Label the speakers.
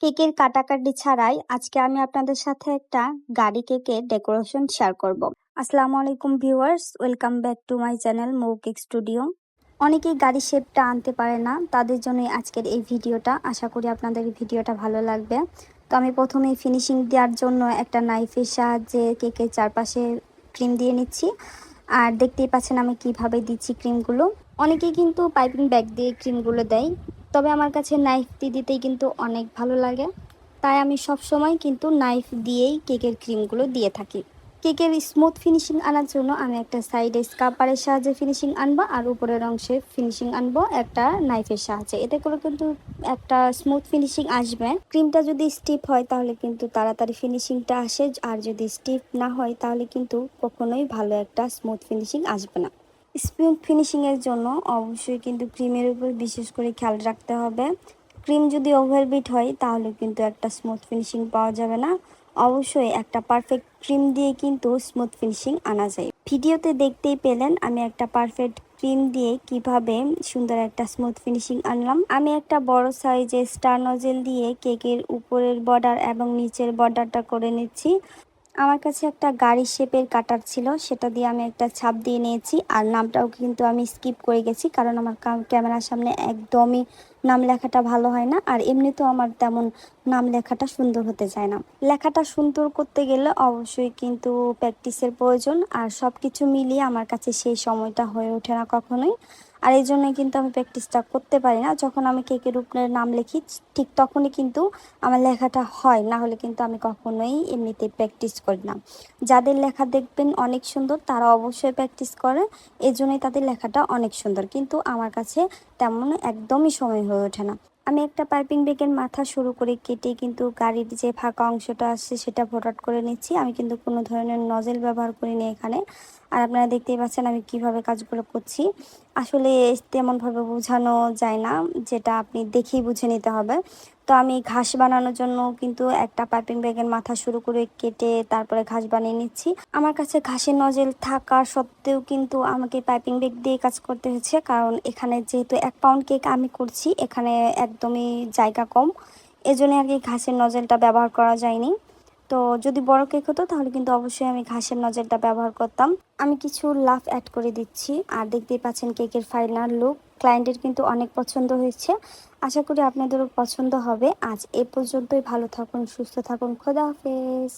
Speaker 1: কেকের কাটাকাটি ছাড়াই আজকে আমি আপনাদের সাথে একটা গাড়ি কেকের ডেকোরেশন শেয়ার করব। আসসালামু আলাইকুম viewers, welcome back to my channel Mou cake studio. অনেকেই গাড়ির শেপটা আনতে পারে না, তাদের জন্যই আজকের এই ভিডিওটা। আশা করি আপনাদের এই ভিডিওটা ভালো লাগবে। তো আমি প্রথমেই ফিনিশিং দেওয়ার জন্য একটা নাইফের সাহায্যে কেকের চারপাশে ক্রিম দিয়ে নিচ্ছি। আর দেখতেই পাচ্ছেন আমি কিভাবে দিচ্ছি ক্রিমগুলো। অনেকেই কিন্তু পাইপিং ব্যাগ দিয়ে ক্রিমগুলো দেয়, তবে আমার কাছে নাইফ দিয়ে দিতেই কিন্তু অনেক ভালো লাগে। তাই আমি সব সময় কিন্তু নাইফ দিয়েই কেকের ক্রিমগুলো দিয়ে থাকি। কেকের স্মুথ ফিনিশিং আনার জন্য আমি একটা সাইডে স্কাপারের সাহায্যে ফিনিশিং আনবো, আর উপরের অংশে ফিনিশিং আনবো একটা নাইফের সাহায্যে। এতে করে কিন্তু একটা স্মুথ ফিনিশিং আসবে। ক্রিমটা যদি স্টিফ হয় তাহলে কিন্তু তাড়াতাড়ি ফিনিশিংটা আসে, আর যদি স্টিফ না হয় তাহলে কিন্তু কখনোই ভালো একটা স্মুথ ফিনিশিং আসবে না। স্মুথ ফিনিশিংয়ের জন্য অবশ্যই কিন্তু ক্রিমের উপর বিশেষ করে খেয়াল রাখতে হবে। ক্রিম যদি ওভারবিট হয় তাহলে কিন্তু একটা স্মুথ ফিনিশিং পাওয়া যাবে না। অবশ্যই একটা পারফেক্ট ক্রিম দিয়ে কিন্তু স্মুথ ফিনিশিং আনা যায়। ভিডিওতে দেখতেই পেলেন আমি একটা পারফেক্ট ক্রিম দিয়ে কিভাবে সুন্দর একটা স্মুথ ফিনিশিং আনলাম। আমি একটা বড় সাইজের স্টার নজেল দিয়ে কেকের উপরের বর্ডার এবং নিচের বর্ডারটা করে নিচ্ছি। আমার কাছে একটা গাড়ির শেপের কাটার ছিল, সেটা দিয়ে আমি একটা ছাপ দিয়ে নিয়েছি। আর নামটাও কিন্তু আমি স্কিপ করে গেছি, কারণ আমার ক্যামেরার সামনে একদমই নাম লেখাটা ভালো হয় না, আর এমনিতেও আমার তেমন নাম লেখাটা সুন্দর হতে চায় না। লেখাটা সুন্দর করতে গেলে অবশ্যই কিন্তু প্র্যাকটিসের প্রয়োজন, আর সব কিছু মিলিয়ে আমার কাছে সেই সময়টা হয়ে ওঠে না কখনোই। আর এই জন্যই কিন্তু আমি প্র্যাকটিসটা করতে পারি না। যখন আমি কেকের উপরে নাম লিখি ঠিক তখনই কিন্তু আমার লেখাটা হয়, না হলে কিন্তু আমি কখনোই এমনিতে প্র্যাকটিস করি না। যাদের লেখা দেখবেন অনেক সুন্দর তারা অবশ্যই প্র্যাকটিস করে, এই জন্যই তাদের লেখাটা অনেক সুন্দর, কিন্তু আমার কাছে তেমন একদমই সময় হয়ে ওঠে না। আমি একটা পাইপিং ব্যাগের মাথা শুরু করে কেটে কিন্তু গাড়ির যে ফাঁকা অংশটা আসছে সেটা ভরাট করে নিচ্ছি। আমি কিন্তু কোনো ধরনের নজেল ব্যবহার করিনি এখানে। আর আপনারা দেখতেই পাচ্ছেন আমি কিভাবে কাজগুলো করছি। আসলে তেমনভাবে বোঝানো যায় না, যেটা আপনি দেখেই বুঝে নিতে হবে। তো আমি ঘাস বানানোর জন্য কিন্তু একটা পাইপিং ব্যাগের মাথা শুরু করে কেটে তারপরে ঘাস বানিয়ে নিচ্ছি। আমার কাছে ঘাসের নজেল থাকা সত্ত্বেও কিন্তু আমাকে পাইপিং ব্যাগ দিয়ে কাজ করতে হচ্ছে, কারণ এখানে যেহেতু 1 পাউন্ড কেক আমি করছি, এখানে একদমই জায়গা কম, এজন্য আর কি ঘাসের নজেলটা ব্যবহার করা যায়নি। তো যদি বড় কেক হতো তাহলে কিন্তু অবশ্যই আমি ঘাসের নজেলটা ব্যবহার করতাম। আমি কিছু লাফ অ্যাড করে দিচ্ছি, আর দেখতেই পাচ্ছেন কেকের ফাইনাল লুক। ক্লায়েন্টের কিন্তু অনেক পছন্দ হয়েছে, আশা করি আপনাদেরও পছন্দ হবে। আজ এ পর্যন্তই, ভালো থাকুন, সুস্থ থাকুন, খোদা হাফেজ।